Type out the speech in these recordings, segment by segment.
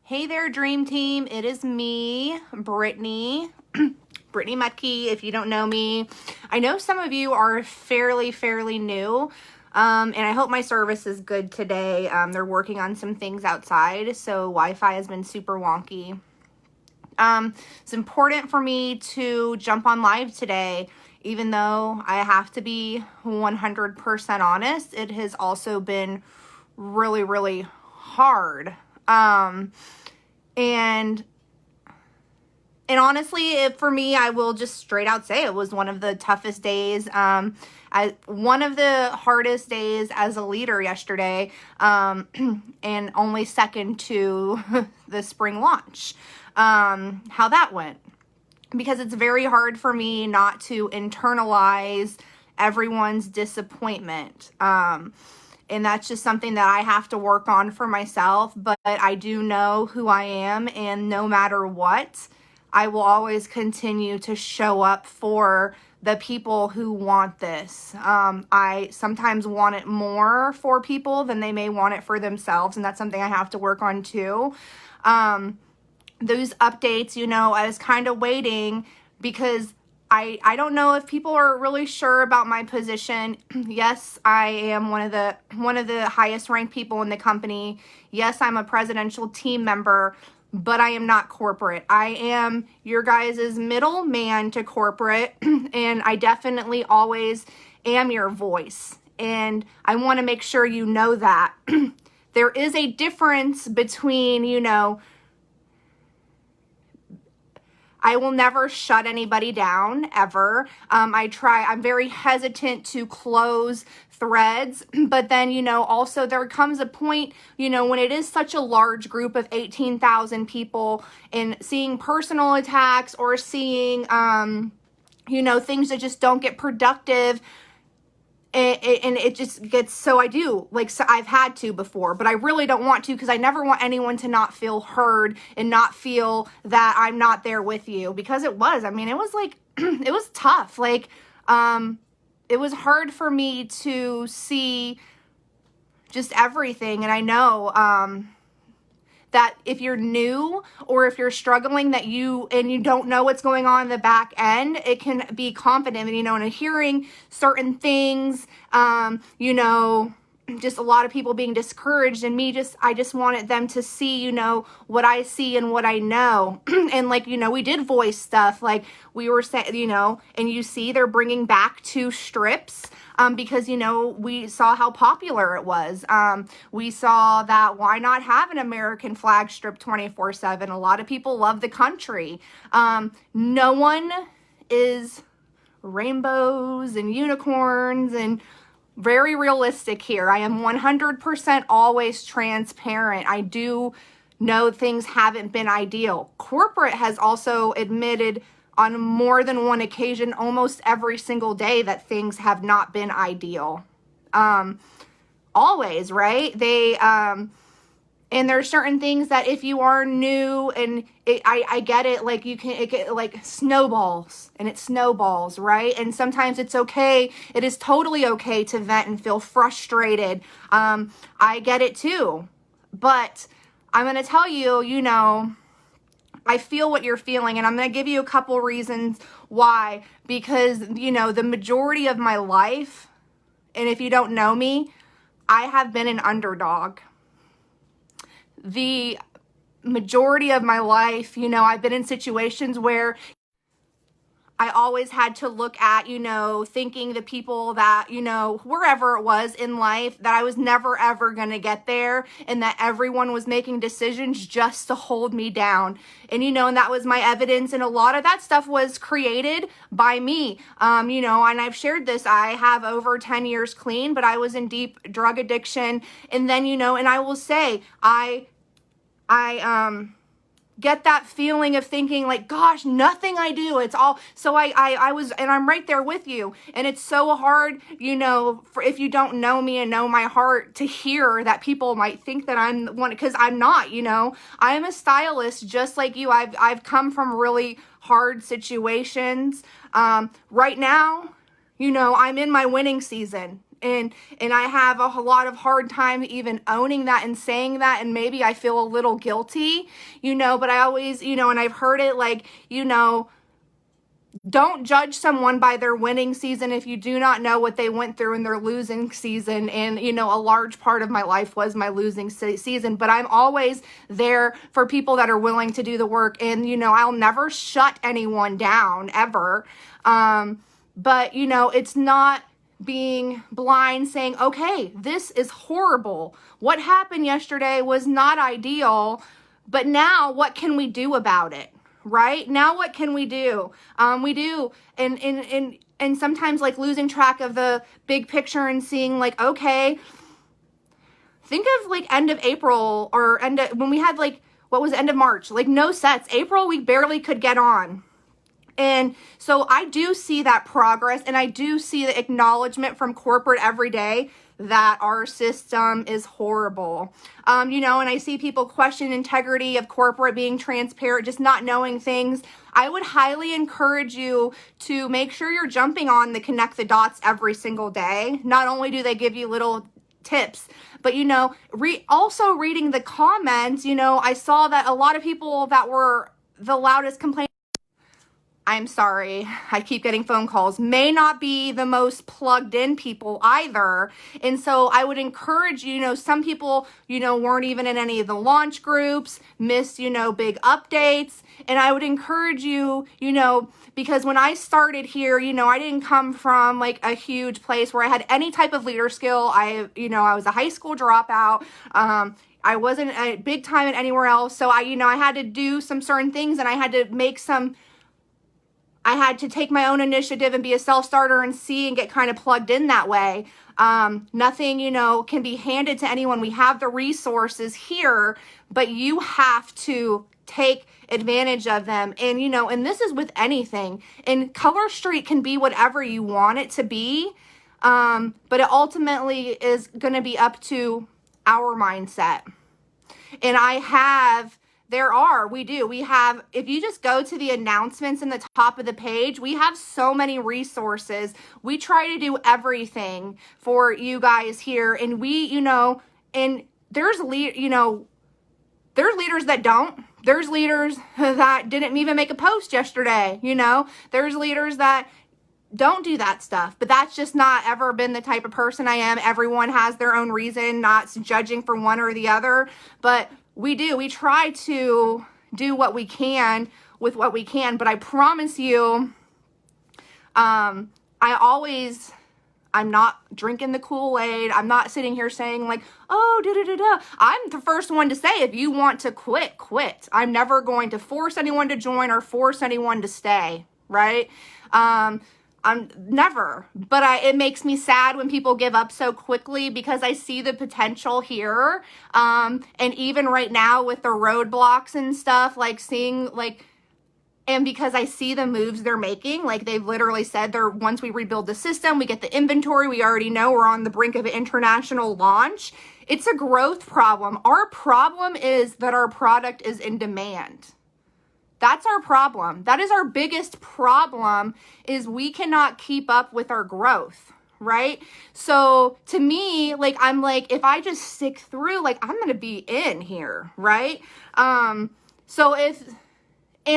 Hey there, Dream Team. It is me, Brittany. Brittany Metke, if you don't know me. I know some of you are fairly new, and I hope my service is good today. They're working on some things outside, so Wi-Fi has been super wonky. It's important for me to jump on live today, even though I have to be 100% honest. It has also been really hard. And honestly, for me, I will just straight out say it was one of the toughest days, one of the hardest days as a leader yesterday, and only second to the spring launch, how that went. Because it's very hard for me not to internalize everyone's disappointment. And that's just something that I have to work on for myself. But I do know who I am, and no matter what, I will always continue to show up for the people who want this. I sometimes want it more for people than they may want it for themselves, and that's something I have to work on too. Those updates, I was kind of waiting because I don't know if people are really sure about my position. Yes, I am one of the highest ranked people in the company. Yes, I'm a presidential team member, but I am not corporate. I am your guys' middleman to corporate, and I definitely always am your voice. And I want to make sure you know that. There is a difference between, I will never shut anybody down, ever. I'm very hesitant to close threads, but then, also there comes a point, when it is such a large group of 18,000 people and seeing personal attacks or seeing, things that just don't get productive. And it just gets, so I've had to before, but I really don't want to, because I never want anyone to not feel heard and not feel that I'm not there with you, because it was it was tough. It was hard for me to see just everything. And I know, that if you're new or if you're struggling and you don't know what's going on in the back end, it can be confident, and hearing certain things, just a lot of people being discouraged, and I just wanted them to see, what I see and what I know. And we did voice stuff, like we were saying, and you see they're bringing back 2 strips, because, we saw how popular it was. We saw that why not have an American flag strip 24/7? A lot of people love the country. No one is rainbows and unicorns and very realistic here. I am 100% always transparent. I do know things haven't been ideal. Corporate has also admitted on more than one occasion, almost every single day, that things have not been ideal. Always, right? And there's certain things that if you are new, and I get it, it snowballs, and it snowballs, right? And sometimes it's okay. It is totally okay to vent and feel frustrated. I get it too. But I'm going to tell you, I feel what you're feeling, and I'm going to give you a couple reasons why. Because, the majority of my life, and if you don't know me, I have been an underdog. The majority of my life, I've been in situations where I always had to look at, thinking the people that, wherever it was in life, that I was never ever going to get there, and that everyone was making decisions just to hold me down. And, and that was my evidence. And a lot of that stuff was created by me. And I've shared this. I have over 10 years clean, but I was in deep drug addiction. And then, and I will say, I get that feeling of thinking gosh, nothing I do, it's all, so I was, and I'm right there with you. And it's so hard, if you don't know me and know my heart, to hear that people might think that I'm one, because I'm not, I'm a stylist just like you. I've come from really hard situations. Right now, I'm in my winning season. And I have a lot of hard time even owning that and saying that, and maybe I feel a little guilty, but I always, and I've heard it like, don't judge someone by their winning season if you do not know what they went through in their losing season. And, a large part of my life was my losing season, but I'm always there for people that are willing to do the work. And, I'll never shut anyone down ever. But, it's not being blind saying, okay, this is horrible. What happened yesterday was not ideal, but now what can we do about it? Right now, what can we do? And sometimes like losing track of the big picture and seeing like, okay, think of like end of April or when we had like, what was end of March, like no sets. April, we barely could get on. And so I do see that progress, and I do see the acknowledgement from corporate every day that our system is horrible. And I see people question integrity of corporate, being transparent, just not knowing things. I would highly encourage you to make sure you're jumping on the connect the dots every single day. Not only do they give you little tips, but also reading the comments, I saw that a lot of people that were the loudest complaining, I'm sorry, I keep getting phone calls, may not be the most plugged in people either. And so I would encourage, some people, weren't even in any of the launch groups, missed, big updates. And I would encourage you, because when I started here, I didn't come from like a huge place where I had any type of leader skill. I was a high school dropout. I wasn't a big time at anywhere else. So I had to do some certain things, and I had to take my own initiative and be a self-starter and see and get kind of plugged in that way. Nothing, can be handed to anyone. We have the resources here, but you have to take advantage of them. And, and this is with anything. And Color Street can be whatever you want it to be. But it ultimately is going to be up to our mindset. And we have, if you just go to the announcements in the top of the page, we have so many resources. We try to do everything for you guys here. And and there's leaders that don't. There's leaders that didn't even make a post yesterday. There's leaders that don't do that stuff, but that's just not ever been the type of person I am. Everyone has their own reason, not judging for one or the other, but we try to do what we can with what we can. But I promise you, I'm not drinking the Kool-Aid. I'm not sitting here saying like, oh, da-da-da-da. I'm the first one to say, if you want to quit, quit. I'm never going to force anyone to join or force anyone to stay, right? I'm never, but it makes me sad when people give up so quickly, because I see the potential here. And even right now with the roadblocks and stuff, like seeing like, and because I see the moves they're making, like they've literally said once we rebuild the system, we get the inventory, we already know we're on the brink of an international launch. It's a growth problem. Our problem is that our product is in demand. That's our problem. That is our biggest problem, is we cannot keep up with our growth, right? So to me, like, I'm like, if I just stick through, like, I'm going to be in here, right? And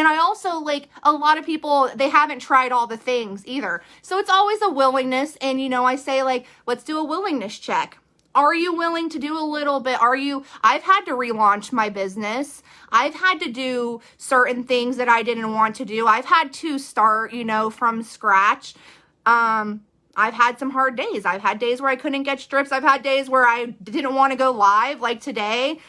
I also, like, a lot of people, they haven't tried all the things either. So it's always a willingness. And, I say, like, let's do a willingness check. Are you willing to do a little bit? I've had to relaunch my business. I've had to do certain things that I didn't want to do. I've had to start, from scratch. I've had some hard days. I've had days where I couldn't get strips. I've had days where I didn't want to go live, like today.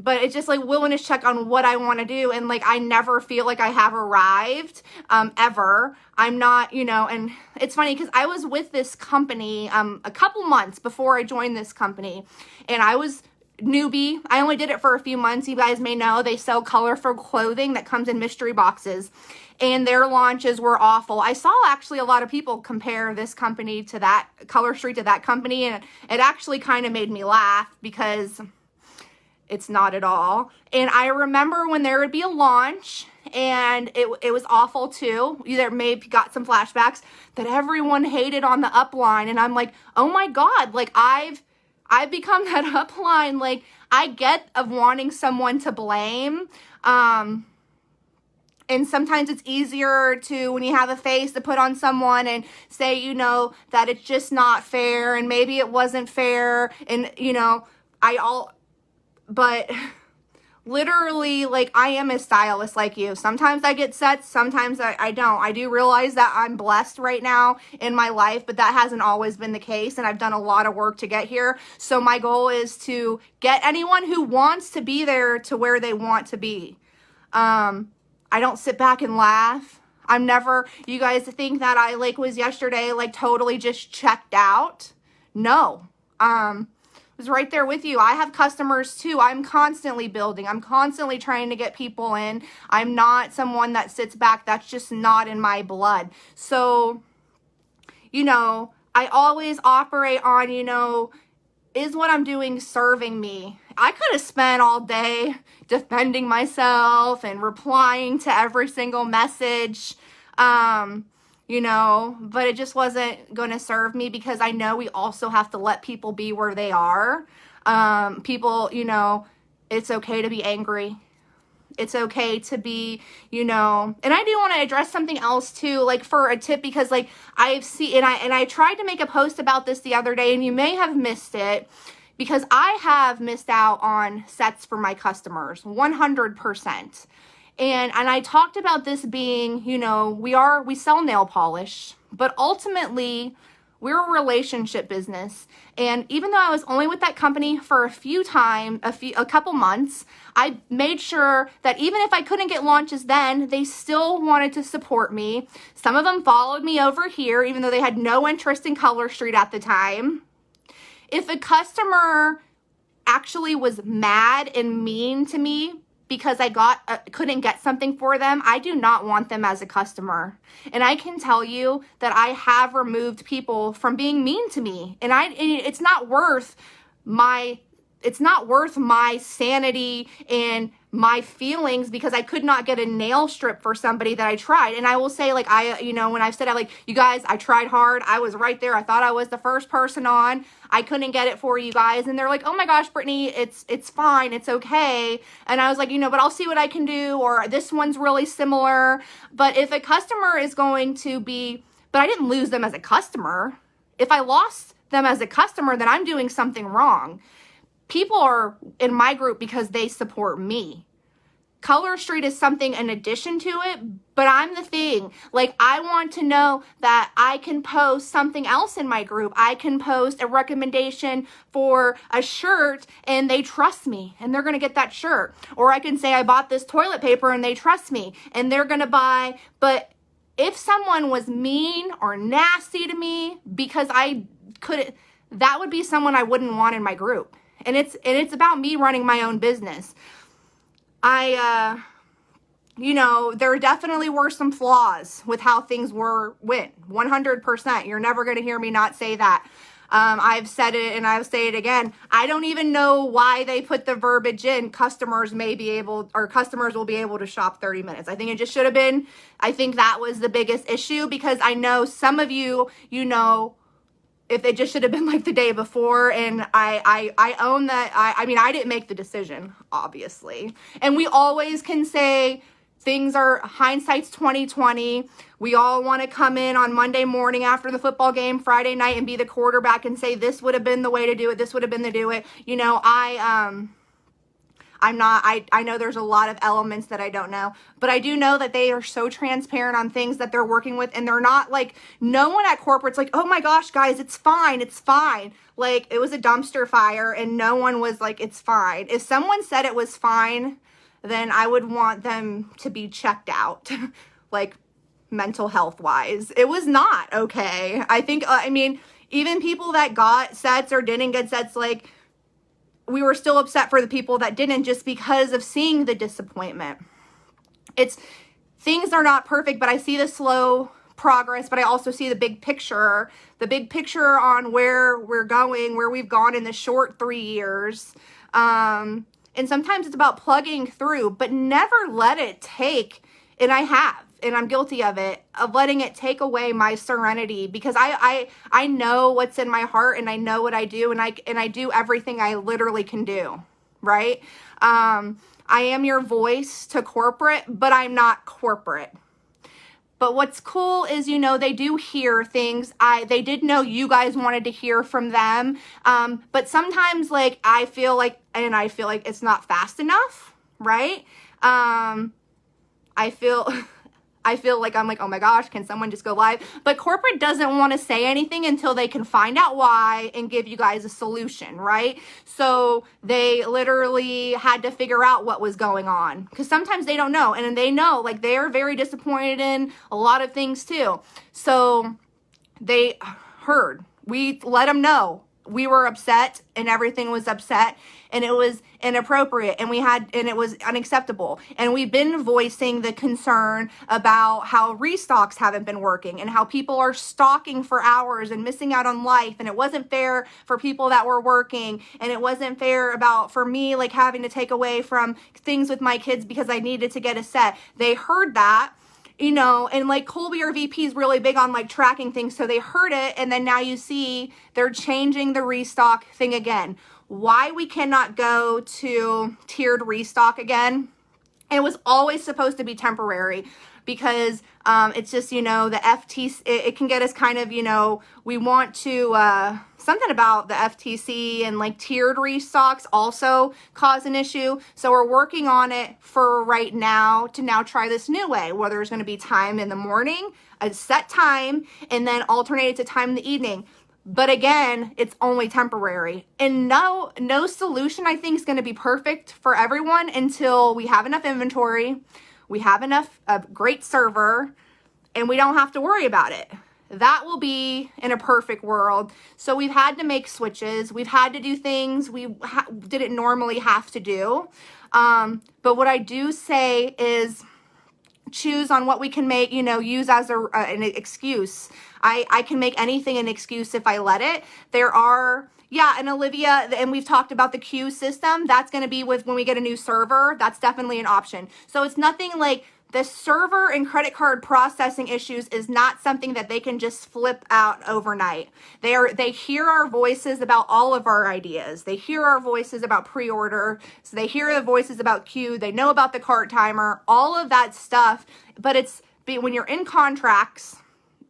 But it's just like willingness check on what I want to do. And like, I never feel like I have arrived, ever. I'm not, and it's funny because I was with this company, a couple months before I joined this company, and I was newbie. I only did it for a few months. You guys may know they sell colorful clothing that comes in mystery boxes, and their launches were awful. I saw actually a lot of people compare this company to that, Color Street to that company, and it actually kind of made me laugh, because It's not at all. And I remember when there would be a launch, and it was awful too. You maybe got some flashbacks that everyone hated on the upline. And I'm like, oh my God, like I've become that upline. Like, I get of wanting someone to blame. And sometimes it's easier to, when you have a face, to put on someone and say, you know, that it's just not fair and maybe it wasn't fair. And, you know, but literally, like, I am a stylist like you. Sometimes I get sets, sometimes I don't. I do realize that I'm blessed right now in my life, but that hasn't always been the case, and I've done a lot of work to get here. So my goal is to get anyone who wants to be there to where they want to be. I don't sit back and laugh. I'm never, you guys think that I was yesterday, totally just checked out. No. Was right there with you. I have customers too. I'm constantly building. I'm constantly trying to get people in. I'm not someone that sits back. That's just not in my blood. So, you know, I always operate on, you know, is what I'm doing serving me? I could have spent all day defending myself and replying to every single message, you know, but it just wasn't going to serve me, because I know we also have to let people be where they are. People, you know, it's okay to be angry. It's okay to be, you know, and I do want to address something else too, like for a tip, because like I've seen, and I tried to make a post about this the other day, and you may have missed it, because I have missed out on sets for my customers 100%. And I talked about this being, you know, we sell nail polish, but ultimately we're a relationship business. And even though I was only with that company for a couple months, I made sure that even if I couldn't get launches then, they still wanted to support me. Some of them followed me over here, even though they had no interest in Color Street at the time. If a customer actually was mad and mean to me because I couldn't get something for them, I do not want them as a customer. And I can tell you that I have removed people from being mean to me. And it's not worth my sanity and my feelings, because I could not get a nail strip for somebody that I tried. And I will say, like, when I've said, you guys, I tried hard. I was right there. I thought I was the first person on. I couldn't get it for you guys. And they're like, oh my gosh, Brittany, it's fine. It's okay. And I was like, but I'll see what I can do. Or this one's really similar. But if a customer is going to be, but I didn't lose them as a customer. If I lost them as a customer, then I'm doing something wrong. People are in my group because they support me. Color Street is something in addition to it, but I'm the thing. Like, I want to know that I can post something else in my group. I can post a recommendation for a shirt and they trust me and they're going to get that shirt. Or I can say I bought this toilet paper and they trust me and they're going to buy. But if someone was mean or nasty to me because that would be someone I wouldn't want in my group. And it's about me running my own business. There definitely were some flaws with how things went. 100%. You're never going to hear me not say that. I've said it and I'll say it again. I don't even know why they put the verbiage in. Customers will be able to shop 30 minutes. I think it just should have been. I think that was the biggest issue, because I know some of you, if it just should have been like the day before. And I own that. I didn't make the decision, obviously. And we always can say things are, hindsight's 2020. We all want to come in on Monday morning after the football game, Friday night, and be the quarterback and say, this would have been the way to do it. This would have been the do it. I know there's a lot of elements that I don't know, but I do know that they are so transparent on things that they're working with, and they're not like, no one at corporate's like, oh my gosh, guys, it's fine. It's fine. Like, it was a dumpster fire and no one was like, it's fine. If someone said it was fine, then I would want them to be checked out, like mental health wise. It was not okay. I think, even people that got sets or didn't get sets, like, we were still upset for the people that didn't, just because of seeing the disappointment. Things are not perfect, but I see the slow progress, but I also see the big picture on where we're going, where we've gone in the short 3 years. And And sometimes it's about plugging through, but never let it take, and I have, and I'm guilty of it, of letting it take away my serenity, because I know what's in my heart, and I know what I do, and I do everything I literally can do, right? I am your voice to corporate, but I'm not corporate. But what's cool is, they do hear things. They did know you guys wanted to hear from them. But sometimes I feel like it's not fast enough, right? I feel like I'm like, oh my gosh, can someone just go live? But corporate doesn't want to say anything until they can find out why and give you guys a solution, right? So they literally had to figure out what was going on, because sometimes they don't know, and they know, they're very disappointed in a lot of things too. So they heard, we let them know we were upset, and everything was upset, and it was inappropriate, and it was unacceptable. And we've been voicing the concern about how restocks haven't been working, and how people are stocking for hours and missing out on life, and it wasn't fair for people that were working, and it wasn't fair for me, having to take away from things with my kids because I needed to get a set. They heard that. And Colby, our VP, is really big on tracking things. So they heard it. And then now you see they're changing the restock thing again. Why we cannot go to tiered restock again? It was always supposed to be temporary, because it's just, the FTC, it can get us kind of, we want to, something about the FTC and tiered restocks also cause an issue. So we're working on it for right now to now try this new way, where there's going to be time in the morning, a set time, and then alternated to time in the evening. But again, it's only temporary. And no solution, I think, is going to be perfect for everyone until we have enough inventory, we have enough great server, and we don't have to worry about it. That will be in a perfect world. So we've had to make switches. We've had to do things we didn't normally have to do. But what I do say is choose on what we can make, use as an excuse. I can make anything an excuse if I let it. There are, and Olivia, and we've talked about the queue system. That's going to be when we get a new server. That's definitely an option. So it's nothing like the server and credit card processing issues is not something that they can just flip out overnight. They hear our voices about all of our ideas. They hear our voices about pre-order. So they hear the voices about queue. They know about the cart timer, all of that stuff. But when you're in contracts,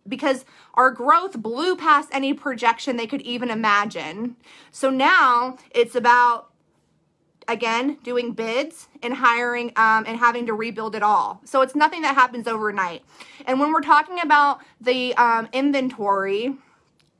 because our growth blew past any projection they could even imagine. So now it's about, again, doing bids and hiring and having to rebuild it all. So it's nothing that happens overnight. And when we're talking about the inventory,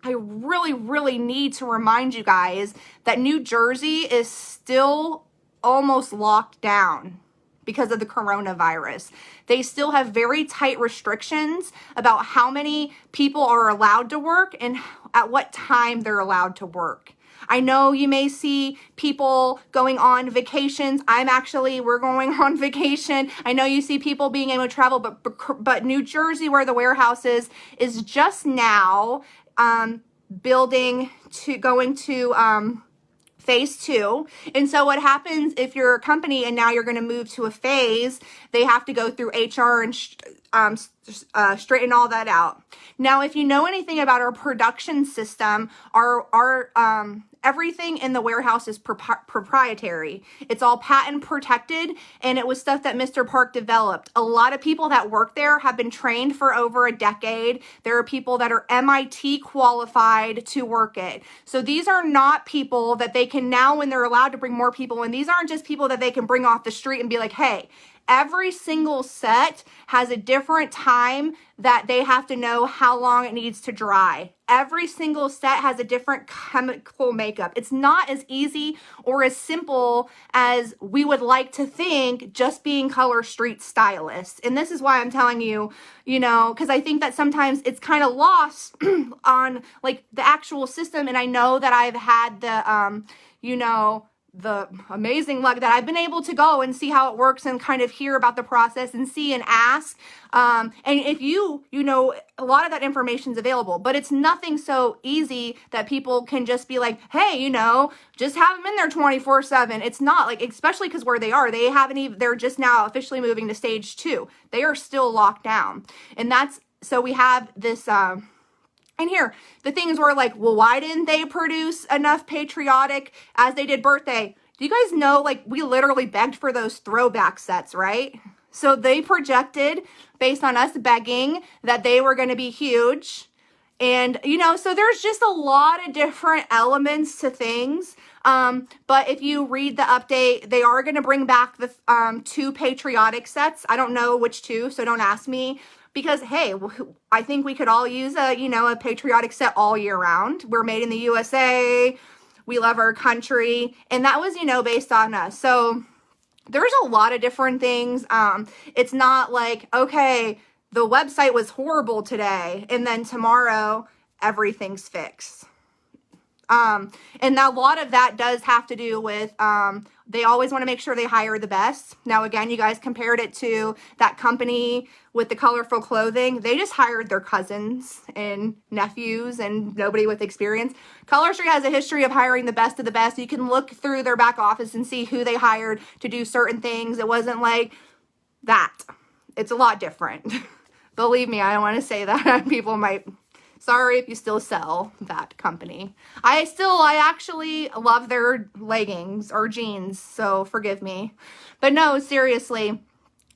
I really, really need to remind you guys that New Jersey is still almost locked down because of the coronavirus. They still have very tight restrictions about how many people are allowed to work and at what time they're allowed to work. I know you may see people going on vacations. We're going on vacation. I know you see people being able to travel, but New Jersey, where the warehouse is just now going to phase 2. And so what happens if you're a company and now you're going to move to a phase, they have to go through HR and straighten all that out. Now, if you know anything about our production system, our everything in the warehouse is proprietary. It's all patent protected, and it was stuff that Mr. Park developed. A lot of people that work there have been trained for over a decade. There are people that are MIT qualified to work it. So these are not people that they can now, when they're allowed to bring more people in, these aren't just people that they can bring off the street and be like, hey, every single set has a different time that they have to know how long it needs to dry. Every single set has a different chemical makeup. It's not as easy or as simple as we would like to think, just being color street stylists. And this is why I'm telling you, because I think that sometimes it's kind of lost on the actual system. And I know that I've had the, the amazing luck that I've been able to go and see how it works and kind of hear about the process and see and ask. And if you know, a lot of that information is available, but it's nothing so easy that people can just be like, hey, you know, just have them in there 24/7. It's not like, especially because where they are, they haven't even, they're just now officially moving to stage 2. They are still locked down. And that's, so we have this, and here, the things were like, well, why didn't they produce enough patriotic as they did birthday? Do you guys know, like, we literally begged for those throwback sets, right? So they projected, based on us begging, that they were going to be huge. And, you know, so there's just a lot of different elements to things. But if you read the update, they are going to bring back the 2 patriotic sets. I don't know which 2, so don't ask me. Because, hey, I think we could all use a patriotic set all year round. We're made in the USA. We love our country. And that was, based on us. So there's a lot of different things. It's not like, okay, the website was horrible today, and then tomorrow everything's fixed. And a lot of that does have to do with, they always want to make sure they hire the best. Now, again, you guys compared it to that company with the colorful clothing. They just hired their cousins and nephews and nobody with experience. Color Street has a history of hiring the best of the best. You can look through their back office and see who they hired to do certain things. It wasn't like that. It's a lot different. Believe me, I don't want to say that. People might... Sorry if you still sell that company. I actually love their leggings or jeans, so forgive me. But no, seriously,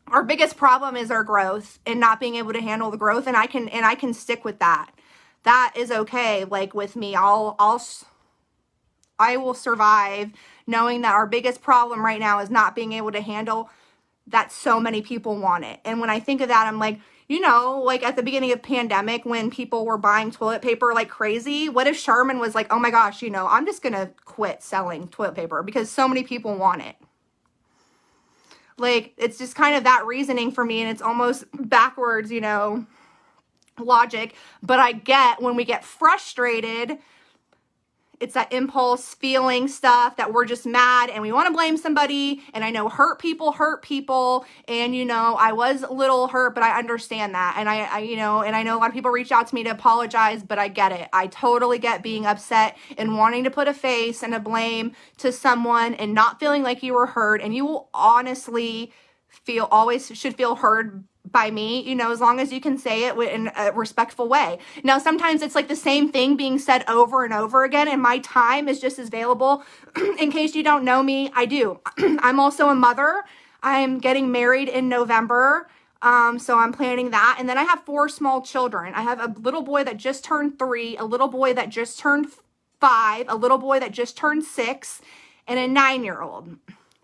our biggest problem is our growth and not being able to handle the growth, and I can stick with that. That is okay. Like with me, I will survive knowing that our biggest problem right now is not being able to handle that so many people want it. And when I think of that, I'm like, like at the beginning of pandemic when people were buying toilet paper like crazy, what if Charmin was like, oh my gosh, I'm just going to quit selling toilet paper because so many people want it. Like, it's just kind of that reasoning for me, and it's almost backwards, logic. But I get when we get frustrated, it's that impulse feeling stuff that we're just mad and we want to blame somebody. And I know hurt people. And, I was a little hurt, but I understand that. And and I know a lot of people reach out to me to apologize, but I get it. I totally get being upset and wanting to put a face and a blame to someone and not feeling like you were heard. And you will honestly always should feel heard by me, as long as you can say it in a respectful way. Now, sometimes it's like the same thing being said over and over again, and my time is just as valuable. In case you don't know me, I do. I'm also a mother. I'm getting married in November, so I'm planning that. And then I have 4 small children. I have a little boy that just turned 3, a little boy that just turned 5, a little boy that just turned 6, and a 9-year-old.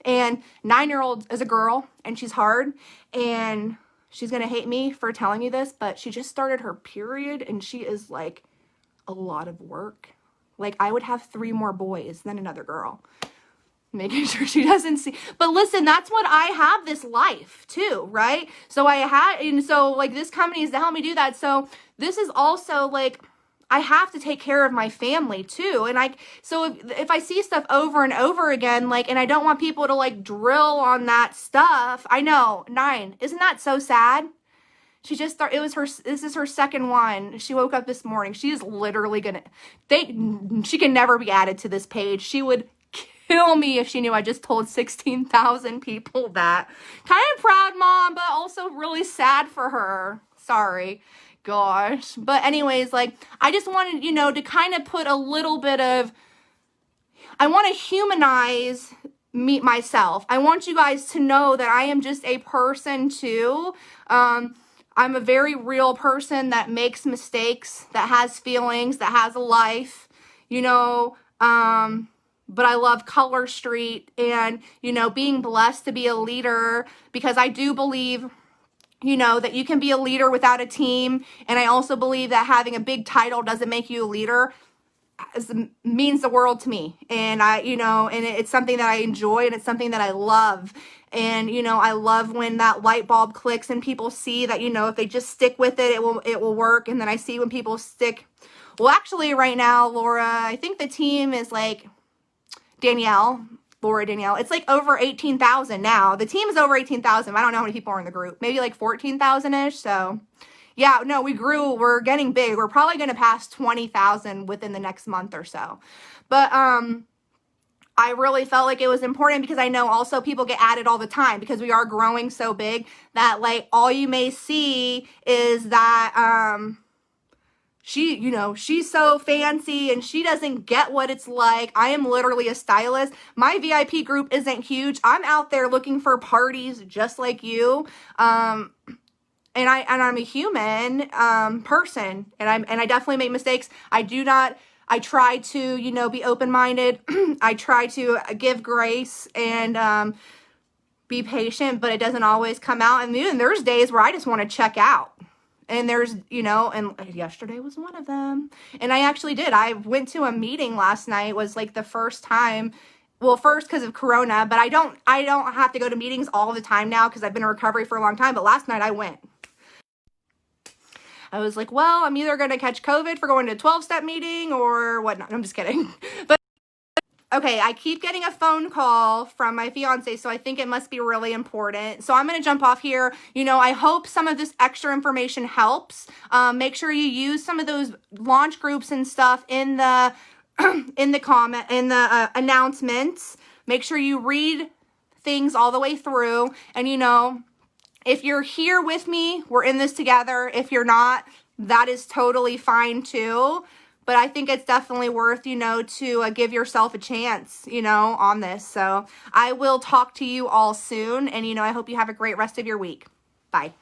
And 9-year-old is a girl, and she's hard, and she's going to hate me for telling you this, but she just started her period, and she is like a lot of work. Like, I would have 3 more boys than another girl. Making sure she doesn't see. But listen, that's what I have this life too, right? So this company is to help me do that. So this is also like, I have to take care of my family too. And so if I see stuff over and over again, like, and I don't want people to like drill on that stuff. I know, 9, isn't that so sad? She just thought this is her second one. She woke up this morning. She is literally she can never be added to this page. She would kill me if she knew I just told 16,000 people that. Kind of proud, Mom, but also really sad for her. Sorry. Gosh. But anyways, like, I just wanted, to kind of put a little bit of, I want to humanize myself. I want you guys to know that I am just a person too. I'm a very real person that makes mistakes, that has feelings, that has a life, but I love Color Street and, being blessed to be a leader, because I do believe that you can be a leader without a team. And I also believe that having a big title doesn't make you a leader. Means the world to me. And and it's something that I enjoy, and it's something that I love. And, I love when that light bulb clicks and people see that, if they just stick with it, it will work. And then I see when people stick. Well, actually right now, Laura, I think the team is like Danielle Laura Danielle. It's like over 18,000 now. The team is over 18,000. I don't know how many people are in the group. Maybe like 14,000-ish. So yeah, no, we grew. We're getting big. We're probably going to pass 20,000 within the next month or so. But I really felt like it was important because I know also people get added all the time because we are growing so big that like all you may see is that she's so fancy and she doesn't get what it's like. I am literally a stylist. My VIP group isn't huge. I'm out there looking for parties just like you. And I'm a human person, and I definitely make mistakes. I try to, be open-minded. I try to give grace and be patient, but it doesn't always come out. And then there's days where I just want to check out. And there's, and yesterday was one of them. And I actually did. I went to a meeting last night. It was like the first time. Well, first because of Corona, but I don't have to go to meetings all the time now because I've been in recovery for a long time. But last night I went. I was like, well, I'm either going to catch COVID for going to a 12-step meeting or whatnot. I'm just kidding. But okay, I keep getting a phone call from my fiance, so I think it must be really important. So I'm going to jump off here. I hope some of this extra information helps. Make sure you use some of those launch groups and stuff in the announcements. Make sure you read things all the way through. And if you're here with me, we're in this together. If you're not, that is totally fine too. But I think it's definitely worth, to give yourself a chance, on this. So I will talk to you all soon. And, I hope you have a great rest of your week. Bye.